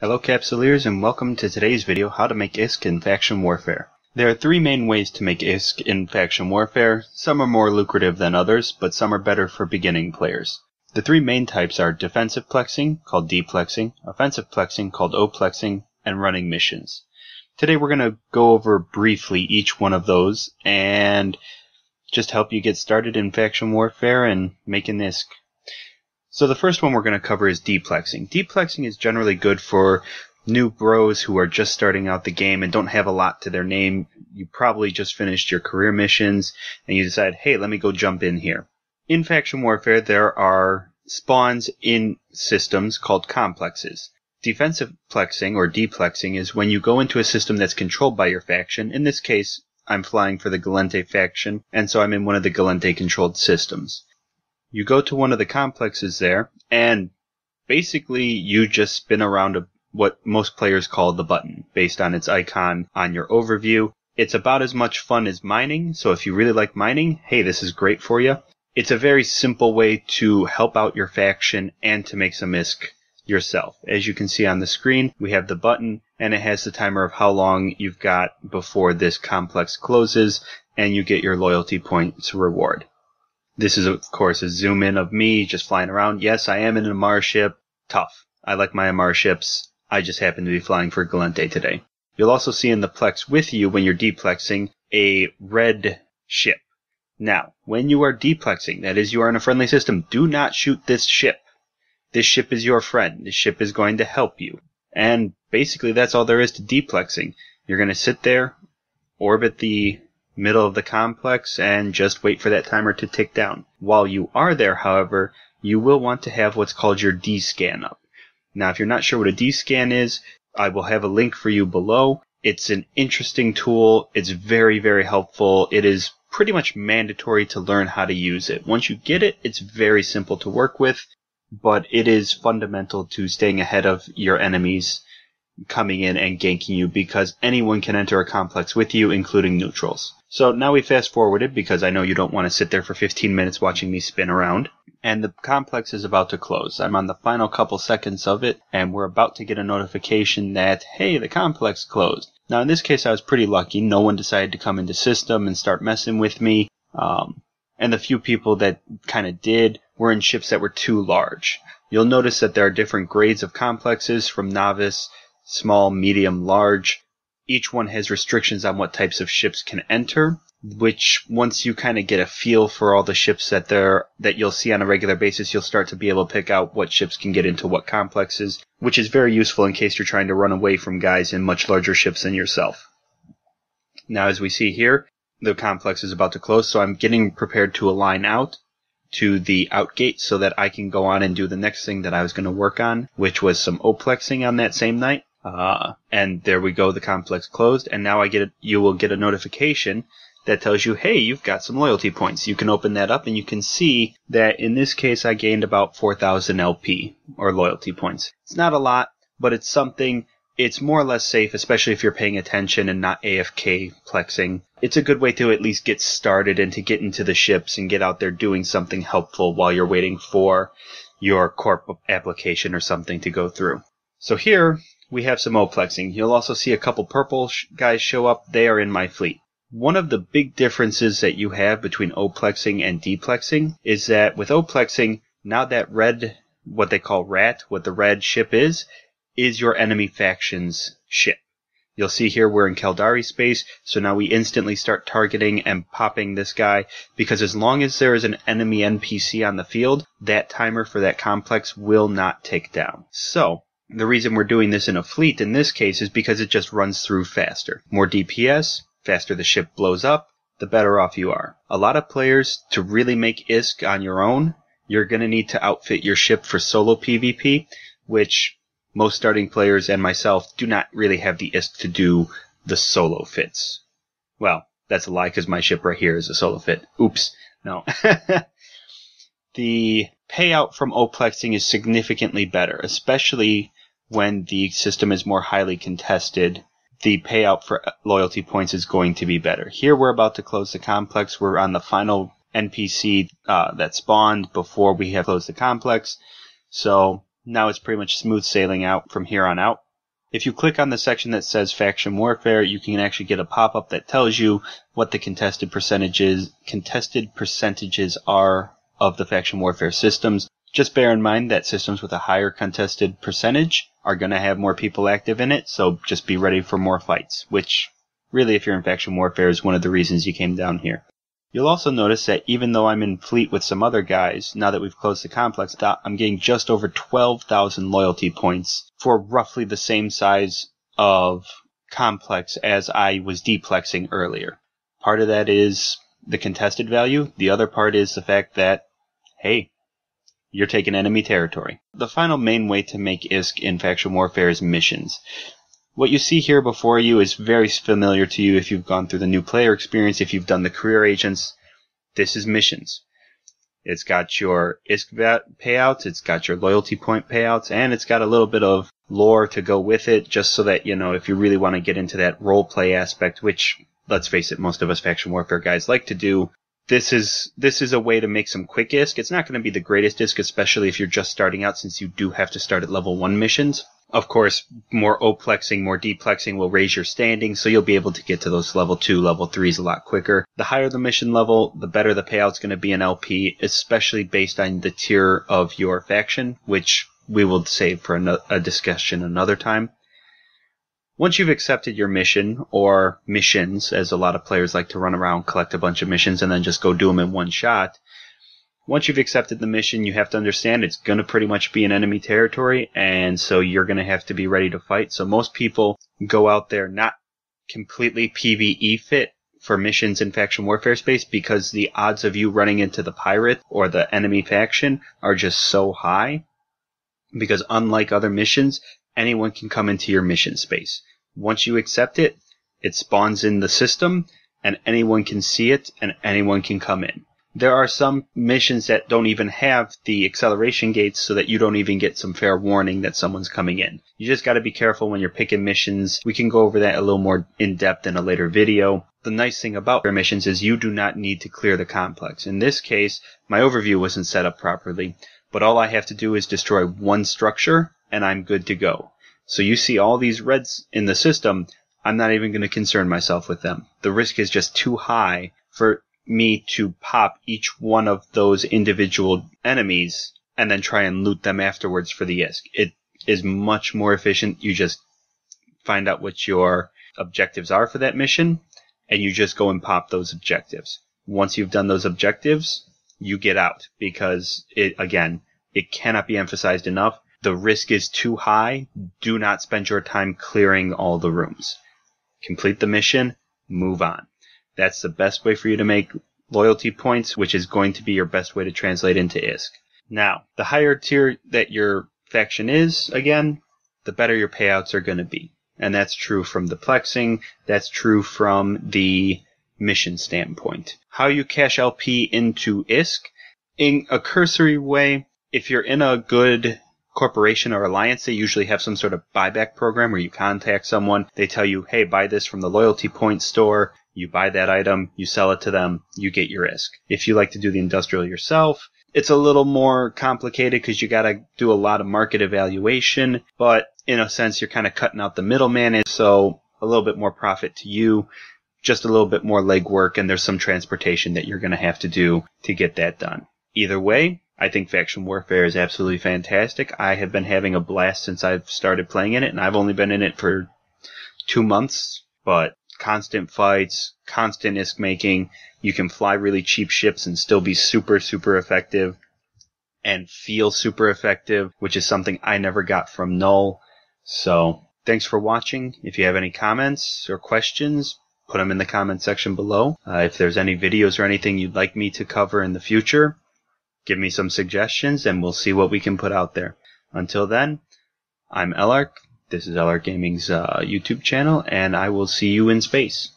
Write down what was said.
Hello Capsuleers and welcome to today's video, how to make ISK in Faction Warfare. There are three main ways to make ISK in Faction Warfare. Some are more lucrative than others, but some are better for beginning players. The three main types are defensive plexing, called D-plexing, offensive plexing, called O-plexing, and running missions. Today we're going to go over briefly each one of those and just help you get started in Faction Warfare and making ISK. So the first one we're going to cover is D-plexing. D-plexing is generally good for new bros who are just starting out the game and don't have a lot to their name. You probably just finished your career missions and you decide, hey, let me go jump in here. In Faction Warfare, there are spawns in systems called complexes. Defensive plexing, or D-plexing, is when you go into a system that's controlled by your faction. In this case, I'm flying for the Gallente faction, and so I'm in one of the Gallente-controlled systems. You go to one of the complexes there, and basically you just spin around what most players call the button, based on its icon on your overview. It's about as much fun as mining, so if you really like mining, hey, this is great for you. It's a very simple way to help out your faction and to make some ISK yourself. As you can see on the screen, we have the button, and it has the timer of how long you've got before this complex closes, and you get your loyalty points reward. This is, of course, a zoom in of me just flying around. Yes, I am in an Amar ship. Tough. I like my Amar ships. I just happen to be flying for Gallente today. You'll also see in the plex with you when you're D-plexing a red ship. Now, when you are D-plexing, that is, you are in a friendly system, do not shoot this ship. This ship is your friend. This ship is going to help you. And basically that's all there is to D-plexing. You're going to sit there, orbit the middle of the complex, and just wait for that timer to tick down. While you are there, however, you will want to have what's called your D-scan up. Now, if you're not sure what a D-scan is, I will have a link for you below. It's an interesting tool. It's very, very helpful. It is pretty much mandatory to learn how to use it. Once you get it, it's very simple to work with, but it is fundamental to staying ahead of your enemies coming in and ganking you, because anyone can enter a complex with you, including neutrals. So now we fast forwarded, because I know you don't want to sit there for 15 minutes watching me spin around, and the complex is about to close. I'm on the final couple seconds of it, and we're about to get a notification that, hey, the complex closed. Now in this case I was pretty lucky. No one decided to come into system and start messing with me, and the few people that kind of did were in ships that were too large. You'll notice that there are different grades of complexes, from novice, small, medium, large. Each one has restrictions on what types of ships can enter, which once you kind of get a feel for all the ships that you'll see on a regular basis, you'll start to be able to pick out what ships can get into what complexes, which is very useful in case you're trying to run away from guys in much larger ships than yourself. Now, as we see here, the complex is about to close, so I'm getting prepared to align out to the out gate so that I can go on and do the next thing that I was going to work on, which was some O-plexing on that same night. And there we go, the complex closed, and now you will get a notification that tells you, hey, you've got some loyalty points. You can open that up and you can see that in this case I gained about 4,000 LP, or loyalty points. It's not a lot, but it's something. It's more or less safe, especially if you're paying attention and not AFK plexing. It's a good way to at least get started and to get into the ships and get out there doing something helpful while you're waiting for your corp application or something to go through. So here we have some O-plexing. You'll also see a couple purple guys show up. They are in my fleet. One of the big differences that you have between O-plexing and D-plexing is that with O-plexing, now that red, what they call rat, what the red ship is your enemy faction's ship. You'll see here we're in Caldari space, so now we instantly start targeting and popping this guy, because as long as there is an enemy NPC on the field, that timer for that complex will not tick down. So the reason we're doing this in a fleet in this case is because it just runs through faster. More DPS, faster the ship blows up, the better off you are. A lot of players, to really make ISK on your own, you're going to need to outfit your ship for solo PvP, which most starting players and myself do not really have the ISK to do the solo fits. Well, that's a lie, because my ship right here is a solo fit. Oops. No. The payout from O-plexing is significantly better, especially when the system is more highly contested. The payout for loyalty points is going to be better. Here we're about to close the complex. We're on the final NPC that spawned before we have closed the complex. So now it's pretty much smooth sailing out from here on out. If you click on the section that says Faction Warfare, you can actually get a pop-up that tells you what the contested percentages are of the Faction Warfare systems. Just bear in mind that systems with a higher contested percentage are going to have more people active in it, so just be ready for more fights, which really, if you're in Faction Warfare, is one of the reasons you came down here. You'll also notice that even though I'm in fleet with some other guys, now that we've closed the complex, I'm getting just over 12,000 loyalty points for roughly the same size of complex as I was deplexing earlier. Part of that is the contested value. The other part is the fact that, hey, you're taking enemy territory. The final main way to make ISK in Faction Warfare is missions. What you see here before you is very familiar to you if you've gone through the new player experience, if you've done the career agents. This is missions. It's got your ISK payouts, it's got your loyalty point payouts, and it's got a little bit of lore to go with it, just so that, you know, if you really want to get into that role play aspect, which, let's face it, most of us Faction Warfare guys like to do, this is a way to make some quick ISK. It's not going to be the greatest ISK, especially if you're just starting out, since you do have to start at level 1 missions. Of course, more O-plexing, more D-plexing will raise your standing, so you'll be able to get to those level 2, level 3s a lot quicker. The higher the mission level, the better the payout's going to be in LP, especially based on the tier of your faction, which we will save for a discussion another time. Once you've accepted your mission, or missions, as a lot of players like to run around, collect a bunch of missions, and then just go do them in one shot, once you've accepted the mission, you have to understand it's going to pretty much be in enemy territory, and so you're going to have to be ready to fight. So most people go out there not completely PvE fit for missions in Faction Warfare space, because the odds of you running into the pirate or the enemy faction are just so high, because unlike other missions, anyone can come into your mission space. Once you accept it, it spawns in the system, and anyone can see it, and anyone can come in. There are some missions that don't even have the acceleration gates, so that you don't even get some fair warning that someone's coming in. You just got to be careful when you're picking missions. We can go over that a little more in depth in a later video. The nice thing about your missions is you do not need to clear the complex. In this case, my overview wasn't set up properly, but all I have to do is destroy one structure, and I'm good to go. So you see all these reds in the system, I'm not even going to concern myself with them. The risk is just too high for me to pop each one of those individual enemies and then try and loot them afterwards for the ISK. It is much more efficient. You just find out what your objectives are for that mission, and you just go and pop those objectives. Once you've done those objectives, you get out, because it cannot be emphasized enough. The risk is too high. Do not spend your time clearing all the rooms. Complete the mission, move on. That's the best way for you to make loyalty points, which is going to be your best way to translate into ISK. Now, the higher tier that your faction is, again, the better your payouts are going to be. And that's true from the plexing, that's true from the mission standpoint. How you cash LP into ISK? In a cursory way, if you're in a good corporation or alliance, they usually have some sort of buyback program where you contact someone, they tell you, hey, buy this from the loyalty point store, you buy that item, you sell it to them, you get your ISK. If you like to do the industrial yourself, it's a little more complicated because you got to do a lot of market evaluation, but in a sense, you're kind of cutting out the middleman, so a little bit more profit to you, just a little bit more legwork, and there's some transportation that you're going to have to do to get that done. Either way, I think Faction Warfare is absolutely fantastic. I have been having a blast since I've started playing in it, and I've only been in it for 2 months, but constant fights, constant ISK making. You can fly really cheap ships and still be super, super effective and feel super effective, which is something I never got from Null. So, thanks for watching. If you have any comments or questions, put them in the comment section below. If there's any videos or anything you'd like me to cover in the future, give me some suggestions and we'll see what we can put out there. Until then, I'm Elarch. This is Elarch Gaming's YouTube channel, and I will see you in space.